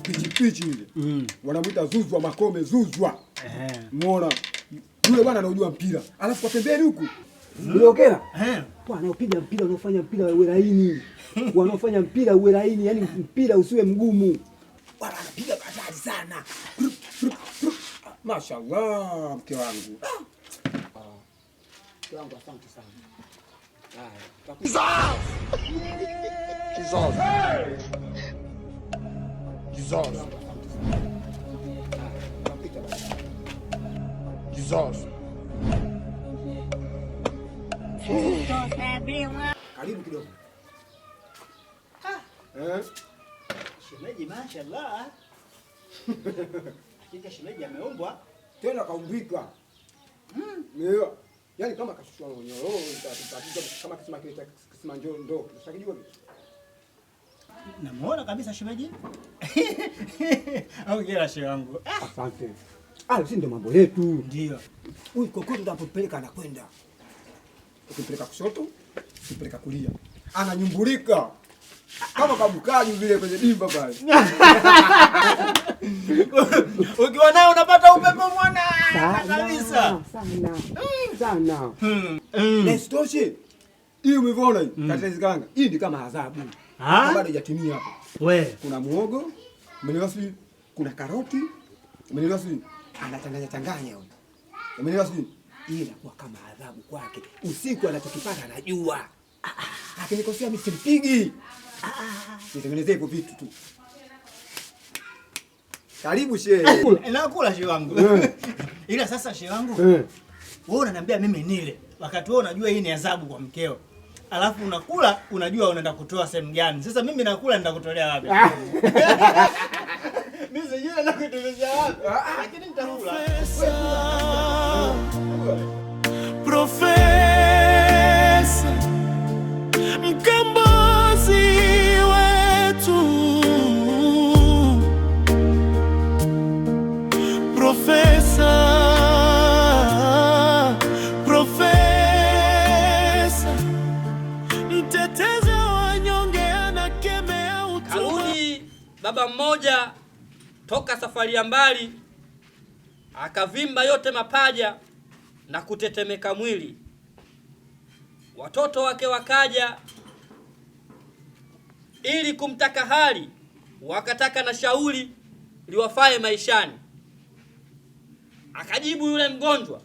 pichi ile. Wanamuita Zuzwa Makome Zuzwa. Muona yule bwana anajua mpira. Alafu kwa pembeni huku Uliokela? Wanaopiga mpira wanaofanya mpira uwe laini. Wanaofanya mpira uwe laini, yani mpira usiwe mgumu. Bwana anapiga hatari sana. Mashaallah mke wangu. Mke wangu asante sana. Karibu kidogo. Shemeji mashaallah. Hakika shemeji ameumbwa. Tena kaumbika. Ndio. Yaani kama kashushwa nyororo, kama kisima kile cha kisima ndo. Unashakijua vipi? Namuona kabisa shemeji. Hongera shemeji wangu. Asante. Si ndio mambo yetu. Ndio. Huyu kokoto unapopeleka anakwenda. Ukipeleka kushoto, ukipeleka kulia. Ananyumbulika. Kama kabukaji vile kwenye dimba pale. Ukiwa naye unapata upepo mwana kabisa. Sana. Nesitoshe. Hii umeona hii? Katika zikanga. Hii ni kama adhabu. Bado hajatimia hapa. Kuna muogo, umeelewa? Kuna karoti, umeelewa? Anachanganya huyo. Umeelewa? Hii inakuwa kama adhabu kwake. Usiku anachokipata anajua. Akinikosea mimi simpigi. Nitengenezee hivyo vitu tu. Karibu shehe. Nakula shehe wangu. Ila sasa shehe wangu, wewe unaniambia mimi nile. Wakati wewe unajua hii ni adhabu kwa mkeo. Alafu unakula unajua unaenda kutoa sehemu gani. Sasa mimi nakula nenda kutolea wapi? Mimi sijui na kutumezea wapi. Lakini nitakula. Profesa mkombozi wetu, Profesa mtetezi wa wanyonge, anakemea utumwa. Karudi baba mmoja toka safari ya mbali, akavimba yote mapaja na kutetemeka mwili. Watoto wake wakaja ili kumtaka hali, wakataka na shauri liwafae maishani. Akajibu yule mgonjwa,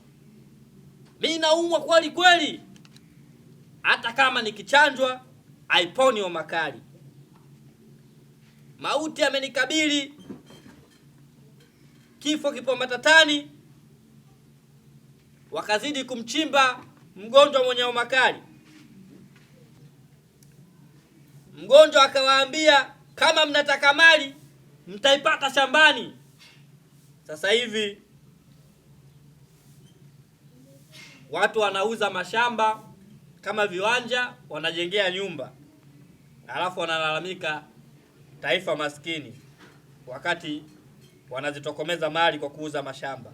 mimi naumwa kweli kweli, hata kama nikichanjwa haiponi homa kali. Mauti amenikabili, kifo kipo matatani. Wakazidi kumchimba mgonjwa mwenye homa kali. Mgonjwa akawaambia, kama mnataka mali mtaipata shambani. Sasa hivi watu wanauza mashamba kama viwanja, wanajengea nyumba, alafu wanalalamika taifa maskini, wakati wanazitokomeza mali kwa kuuza mashamba.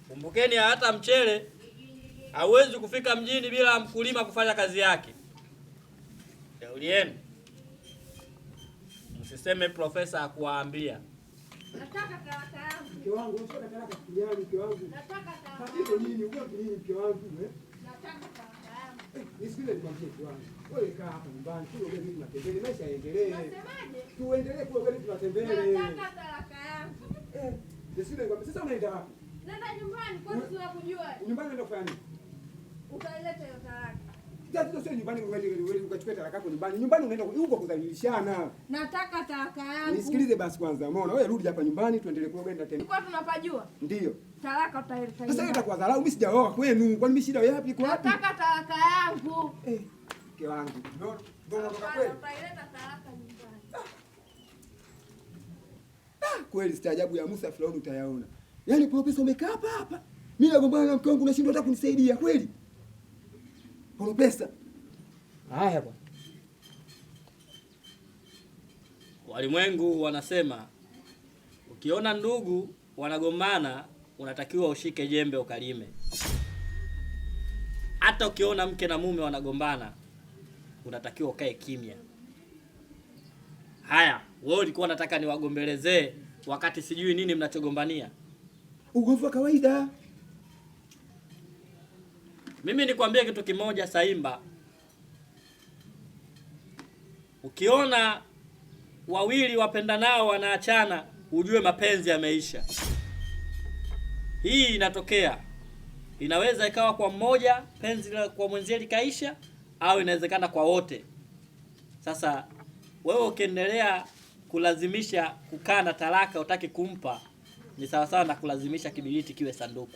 Kumbukeni, hata mchele hauwezi kufika mjini bila mkulima kufanya kazi yake. Shauri yenu, msiseme profesa hakuwaambia. Nataka talaka yangu. Mke wangu, unataka talaka kijani mke wangu? Nataka talaka. Tatizo nini? Uko nini mke wangu? Nataka talaka yangu. Nisikilize nikwambie mke wangu. Wewe kaa hapa nyumbani, tuwe vipi tunatembea, maisha yaendelee. Unasemaje? Tuendelee kuwa vipi tunatembea. Nataka talaka yangu. Nisikilize nikwambie, sasa unaenda wapi? Nenda nyumbani, kwani tunakujua. Nyumbani unaenda kufanya nini? Ukaileta hiyo talaka. Tatizo sio nyumbani wewe ukachukua talaka yako nyumbani. Nyumbani unaenda huko kudhalilishana. Nataka talaka yangu. Nisikilize basi kwanza. Umeona? Wewe rudi hapa nyumbani tuendelee kuoga tena. Kwa tunapajua. Ndio. Talaka utaileta. Sasa hiyo itakuwa dharau, mimi sijaoa kwenu. Kwani mimi shida yapi iko wapi? Nataka talaka yangu. Mke wangu. Ndio unatoka kweli? Utaileta talaka nyumbani. Kweli staajabu ya Musa Firauni utayaona. Yaani profesa umekaa hapa hapa. Mimi nagombana na mke wangu unashindwa hata kunisaidia kweli? Profesa. Haya bwana. Walimwengu wanasema ukiona ndugu wanagombana unatakiwa ushike jembe ukalime. Hata ukiona mke na mume wanagombana unatakiwa ukae kimya. Haya, wewe ulikuwa unataka niwagombelezee wakati sijui nini mnachogombania. Ugomvi wa kawaida. Mimi nikwambie kitu kimoja Saimba. Ukiona wawili wapendanao wanaachana, ujue mapenzi yameisha. Hii inatokea. Inaweza ikawa kwa mmoja penzi kwa mwenzie likaisha, au inawezekana kwa wote. Sasa wewe ukiendelea kulazimisha kukaa na talaka utaki kumpa, ni sawa sawa na kulazimisha kibiriti kiwe sanduku.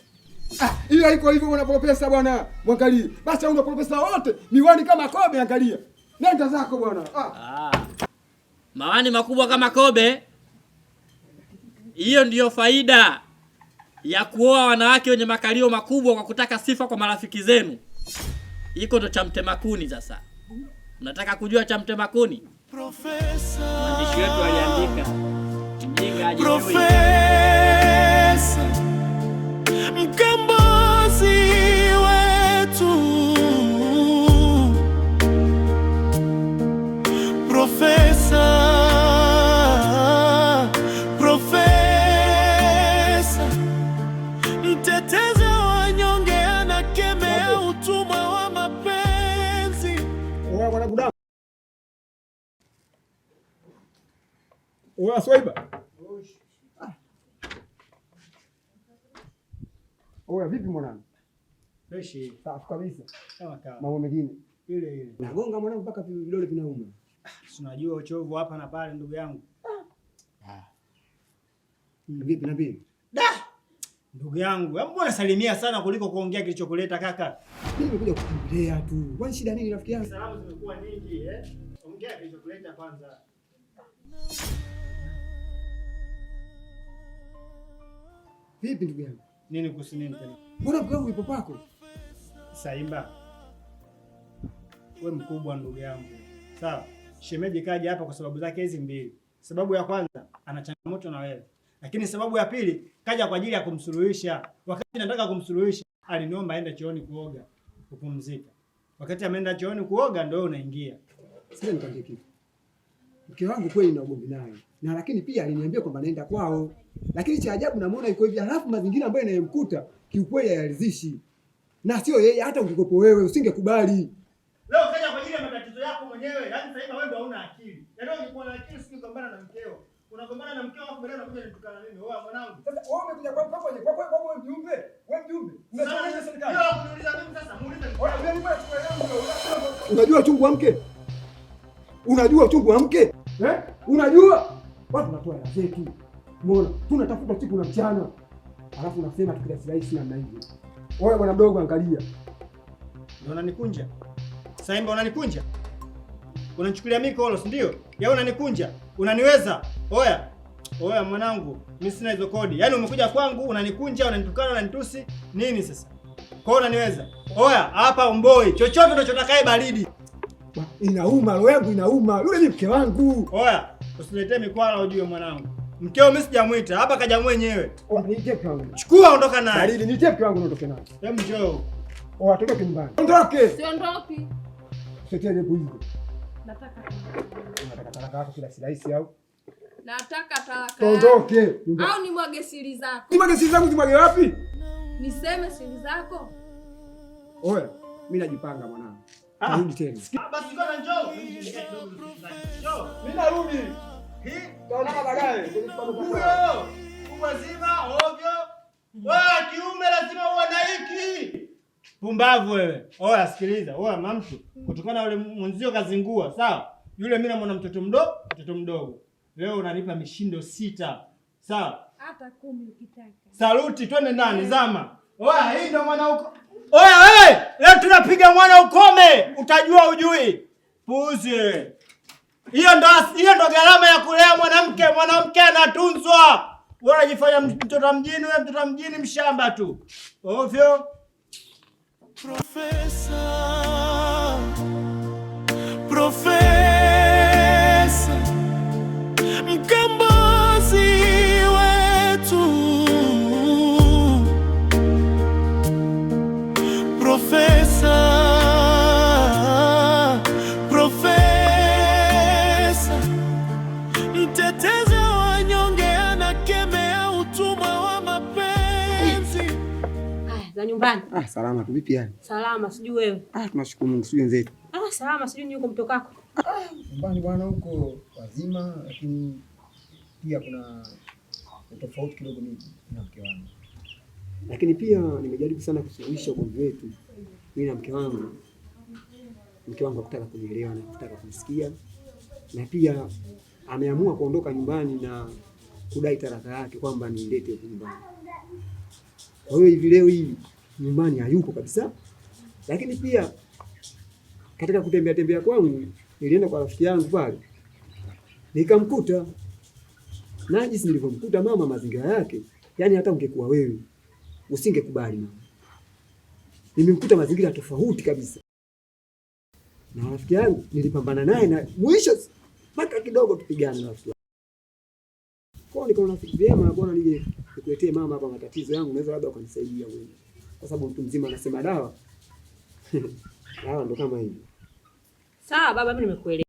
Hiyo haiko hivyo unapropesa bwana. Mwangalie. Basi unapropesa wote, miwani kama kobe angalia. Nenda zako bwana. Mawani makubwa kama kobe. Hiyo ndiyo faida ya kuoa wanawake wenye makalio makubwa kwa kutaka sifa kwa marafiki zenu. Iko ndo cha mtemakuni sasa. Unataka kujua cha mtemakuni? Profesa. Mwandishi wetu aliandika. Mjinga ajijui. Profesa. Mkombozi wetu. Profesa. Profesa. Mtetezi wa wanyonge anakemea utumwa wa mapenzi. Bwana Budamu. Oya Swaiba. Oya vipi mwanangu? Fresh. Safi kabisa. Kama kawa. Mambo mengine. Ile. Nagonga mwanangu mpaka vidole vinauma. Unajua uchovu hapa na pale ndugu yangu. Vipi na vipi? Ndugu yangu, hebu mbona salimia sana kuliko kuongea kilichokuleta kaka? Mimi nimekuja kukutembelea tu. Kwani shida nini rafiki yangu? Salamu zimekuwa nyingi Ongea kilichokuleta kwanza. Vipi ndugu yangu? Nini kuhusu nini tena? Mbona mke wangu yupo pako? Saimba. Wewe mkubwa ndugu yangu. Sawa? Shemeji kaja hapa kwa sababu zake hizi mbili. Sababu ya kwanza ana changamoto na wewe. Lakini sababu ya pili kaja kwa ajili ya kumsuluhisha. Wakati nataka kumsuluhisha aliniomba aende chooni kuoga, kupumzika. Wakati ameenda chooni kuoga ndio unaingia. Sasa nikwambie kitu. Mke wangu kweli na ugomvi naye. Na lakini pia aliniambia kwamba naenda kwao. Lakini cha ajabu namuona yuko hivi, halafu mazingira ambayo yanayemkuta kiukweli hayaridhishi. Na sio yeye, hata ungekupo wewe usingekubali. Leo kaja kwa ajili ya matatizo yako mwenyewe. Yaani sasa wewe ndio hauna akili. Yaani ungekuwa na akili usingegombana na mkeo. Unagombana na mkeo wako baadaye unakuja nitukana mimi. Wewe mwanangu. Sasa wewe umekuja kwa wewe mjumbe. Wewe mjumbe. Unasema serikali. Leo kuniuliza mimi sasa, muulize. Unajua uchungu wa mke? Unajua uchungu wa mke? Unajua? Watu tunatoa hela zetu. Umeona? Tunatafuta siku na mchana. Alafu unasema tukila slice namna hiyo. Wewe bwana mdogo angalia. Ndio unanikunja. Saimba unanikunja? Unanichukulia mimi kolo, si ndio? Ya unanikunja. Unaniweza? Oya. Oya mwanangu, mimi sina hizo kodi. Yaani umekuja kwangu unanikunja, unanitukana, unanitusi. Nini sasa? Kwa unaniweza? Oya, hapa umboi. Chochote unachotaka baridi. Inauma, roho yangu inauma. Yule ni mke wangu. Oya, usiletee mikwala ujue mwanangu. Mkeo mimi sijamuita, hapa kaja mwenyewe. Niite mke wangu. Chukua ondoka naye. Baridi, niite mke wangu ondoke naye. Hebu njoo. Ondoke nyumbani. Ondoke. Siondoki. Sitende hizo. Nataka talaka yako kila slice au? Nataka talaka. Ondoke. Au nimwage siri zako? Nimwage siri zangu, nimwage wapi? Niseme siri zako? Oya, mimi najipanga mwanangu. Narudi tena. Basi ngoja njoo. Njoo. Mimi narudi. Taonana baadaye. Huyo kubwa zima ovyo. Wewe kiume lazima uwe na hiki. Pumbavu wewe. Oya sikiliza. Oya mamtu. Kutokana na yule mwenzio kazingua, sawa? Yule mimi namwona mtoto mdogo. Leo unanipa mishindo 6. Sawa? Hata 10 ukitaka. Saluti, twende ndani zama. Oya hii ndio mwana uko. Oya wewe, leo tunapiga mwana ukome. Utajua ujui. Puzi. Hiyo ndo gharama ya kulea mwanamke. Mwanamke anatunzwa. Wewe unajifanya mtoto mjini, wewe mtoto mjini mshamba tu. Ovyo. Profesa, mkombozi wetu. Profesa, mtetezi wa wanyonge, anakemea utumwa wa mapenzi. Haya, za nyumbani. Salama tu. Vipi yani? Salama, sijui wewe. Tunashukuru Mungu, sijui wenzetu. Salama, sijui ni huko mtokako. Nyumbani bwana huko wazima, lakini pia kuna tofauti kidogo mimi na mke wangu. Lakini pia nimejaribu sana kusuluhisha ugomvi wetu mimi na mke wangu. Mke wangu hakutaka kunielewa na hakutaka kunisikia, na pia ameamua kuondoka nyumbani na kudai talaka yake kwamba nilete huko nyumbani. Kwa hiyo hivi leo hii nyumbani hayupo kabisa. Lakini pia katika kutembea tembea kwangu nilienda kwa rafiki yangu pale, nikamkuta na jinsi nilivyomkuta mama, mazingira yake, yani hata ungekuwa wewe usingekubali mama. Nimemkuta mazingira tofauti kabisa. Na rafiki yangu nilipambana naye na mwisho mpaka kidogo tupigane na rafiki yangu. Kwa nikaona vyema bwana nije nikuletee mama hapa matatizo yangu, naweza labda ukanisaidia wewe. Kwa sababu mtu mzima anasema dawa. Dawa ndo kama hivi. Sawa baba, mimi nimekuelewa.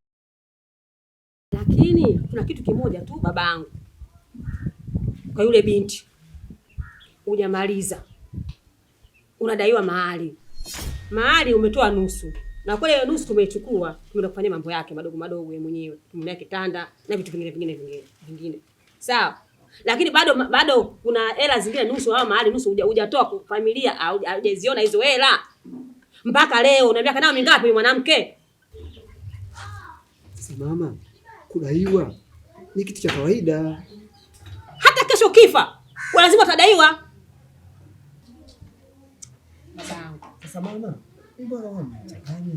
Lakini kuna kitu kimoja tu babangu. Kwa yule binti hujamaliza. Unadaiwa mahali. Mahali umetoa nusu. Na kule hiyo nusu tumeichukua, tumeenda kufanya mambo yake madogo madogo yeye mwenyewe. Tumemlea kitanda na vitu vingine. Sawa. Lakini bado kuna hela zingine nusu au mahali nusu hujatoa kwa familia, haujaziona hizo hela. Mpaka leo una miaka nao mingapi mwanamke? Sasa mama, kudaiwa ni kitu cha kawaida. Hata kesho kifa, lazima utadaiwa. Babangu. Sasa mama, mbona unachanganya?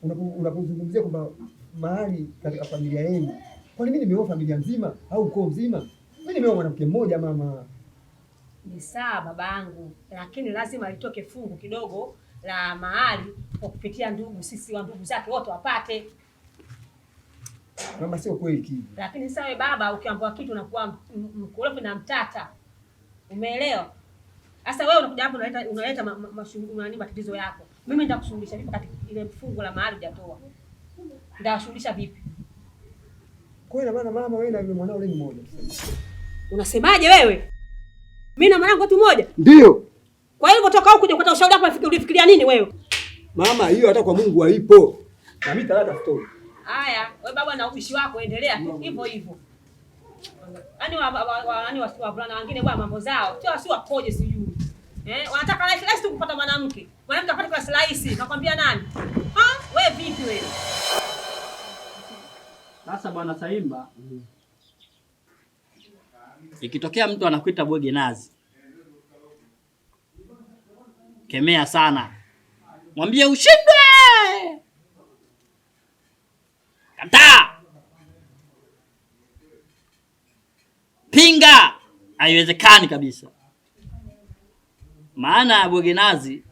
Unapozungumzia kwamba mahali katika familia yenu, kwani mimi nimeoa familia nzima au ukoo mzima? Mimi nimeoa mwanamke mmoja mama. Ni sawa babangu, lakini lazima litoke fungu kidogo la mahali kwa kupitia ndugu, sisi wa ndugu zake wote wapate. Mama, sio kweli kitu. Lakini sasa wewe baba ukiambiwa kitu unakuwa mkorofi na mtata. Umeelewa? Sasa wewe unakuja hapo unaleta matatizo yako. Mimi nitakushughulisha vipi katika ile fungu la mahali hujatoa? Nitawashughulisha vipi? Kwa hiyo maana mama, wewe na yule mwanao ni mmoja. Unasemaje wewe? Mimi na mwanangu watu mmoja? Ndio. Kwa hiyo kutoka huko kuja kupata ushauri hapa ulifikiria nini wewe? Mama, hiyo hata kwa Mungu haipo. Na mimi talaka story. Haya, wewe baba na ubishi wako endelea hivyo hivyo. Yaani wavulana wengine bwana mambo zao sio wakoje sijui. Wanataka rahisi tu kupata mwanamke. Mwanamke apate kwa rahisi, nakwambia nani? Wewe vipi wewe? Sasa bwana Saimba, ikitokea mtu anakuita bwege nazi, kemea sana. Mwambie ushindwe. Kataa. Pinga. Haiwezekani kabisa. Maana bwege nazi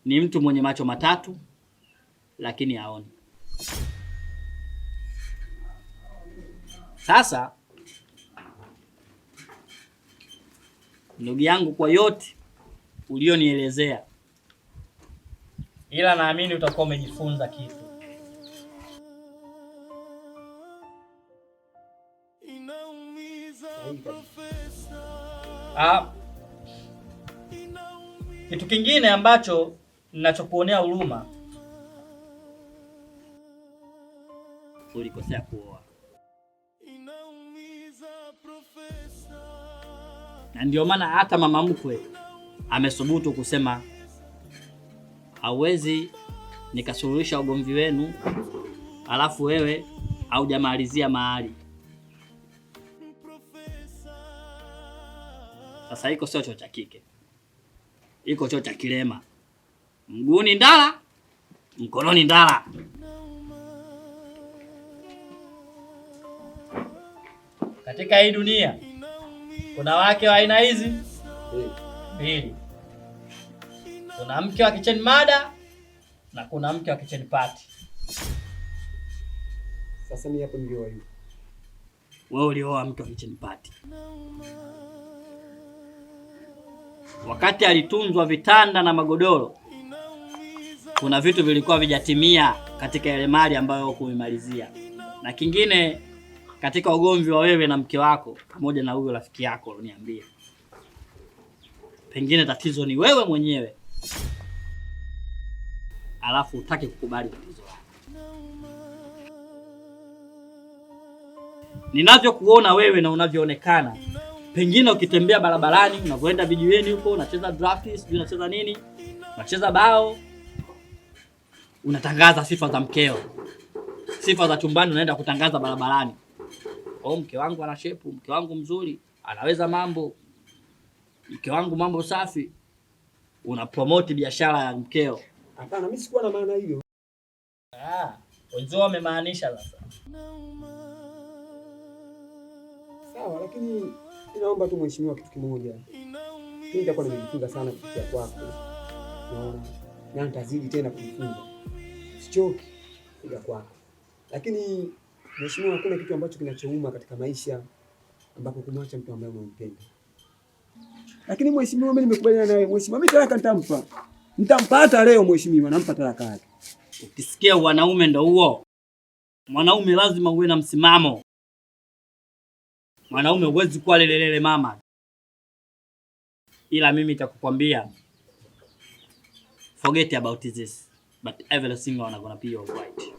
ni mtu mwenye macho matatu lakini haoni. Sasa ndugu yangu, kwa yote ulionielezea, ila naamini utakuwa umejifunza kitu. Kitu kingine ambacho ninachokuonea huruma, ulikosea kuoa. Na ndio maana hata mama mkwe amesubutu kusema hauwezi nikasuluhisha ugomvi wenu alafu wewe haujamalizia mahali. Sasa iko sio choo cha kike, iko choo cha kilema. Mguuni ndala, mkononi ndala. Katika hii dunia kuna wake wa aina hizi mbili. Kuna mke wa kitchen mada na kuna mke wa kitchen party. Sasa mimi hapo ndio wapi? Wewe ulioa mke wa kitchen party. Wakati alitunzwa vitanda na magodoro, kuna vitu vilikuwa vijatimia katika ile mali ambayo hukuimalizia. Na kingine katika ugomvi wa wewe na mke wako pamoja na huyo rafiki yako uniambie. Pengine tatizo ni wewe mwenyewe. Alafu utaki kukubali tatizo lako. Ninavyokuona wewe na unavyoonekana, pengine ukitembea barabarani, unavyoenda vijiweni huko, unacheza draft, sijui unacheza nini, unacheza bao, unatangaza sifa za mkeo. Sifa za chumbani unaenda kutangaza barabarani. Mke wangu ana shepu, mke wangu mzuri, anaweza mambo. Mke wangu mambo safi. Una promote biashara ya mkeo. Hapana, mimi sikuwa na maana hiyo. Wenzao wamemaanisha sasa. Sawa, lakini ninaomba tu mheshimiwa kitu kimoja. Mimi nitakuwa nimejifunza sana kupitia kwako. Na nitazidi tena kujifunza. Sichoki kuja kwako. Lakini mheshimiwa, hakuna kitu ambacho kinachouma katika maisha ambapo kumwacha mtu ambaye unampenda. Lakini mheshimiwa, mimi nimekubaliana nawe mheshimiwa, mimi talaka nitampa. Nitampata leo mheshimiwa, nampa talaka yake. Ukisikia wanaume ndio huo. Mwanaume lazima uwe na msimamo. Mwanaume huwezi kuwa lelelele mama. Ila mimi nitakukwambia, forget about this, but everything gonna be alright.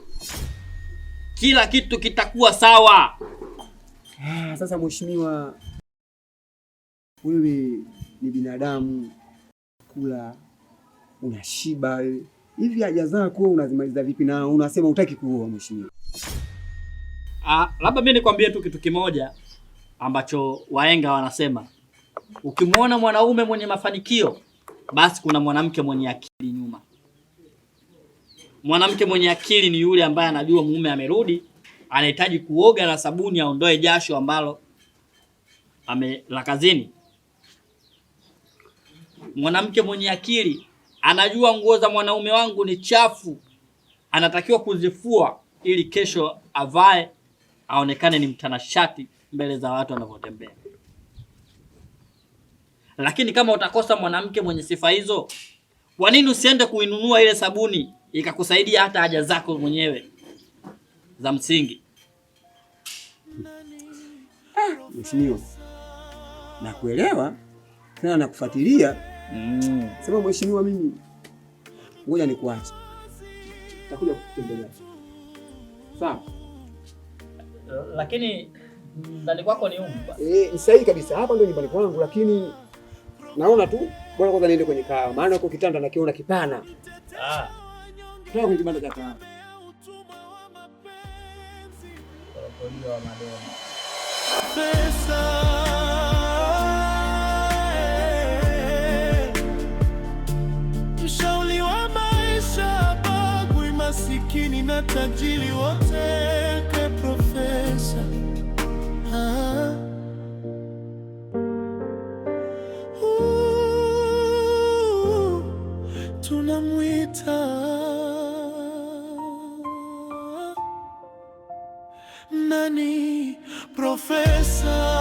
Kila kitu kitakuwa sawa. Sasa mheshimiwa, wewe ni binadamu, kula, unashiba. Hivi haja zako unazimaliza vipi na unasema hutaki kuoa mheshimiwa? Labda mimi nikwambie tu kitu kimoja ambacho wahenga wanasema. Ukimwona mwanaume mwenye mafanikio, basi kuna mwanamke mwenye akili nyuma. Mwanamke mwenye akili ni yule ambaye anajua mume amerudi, anahitaji kuoga na sabuni aondoe jasho ambalo la kazini. Mwanamke mwenye akili anajua nguo za mwanaume wangu ni chafu, anatakiwa kuzifua ili kesho avae aonekane ni mtanashati mbele za watu wanavyotembea. Lakini kama utakosa mwanamke mwenye sifa hizo, kwa nini usiende kuinunua ile sabuni ikakusaidia hata haja zako mwenyewe za msingi? Mheshimiwa, nakuelewa tena nakufuatilia. Sema mheshimiwa, mimi ngoja nikuache. Nitakuja kukutembelea. Sawa? Lakini ndani kwako ni ni sahihi kabisa. Hapa ndio nyumbani kwangu, lakini naona tu bora kwanza niende kwenye kahawa. Maana huko kitanda nakiona kipana. Toka kwenye kibanda cha kahawa. Pesa mshauri wa maisha, bagui masikini na tajiri wote. Profesa tunamwita nani? Profesa.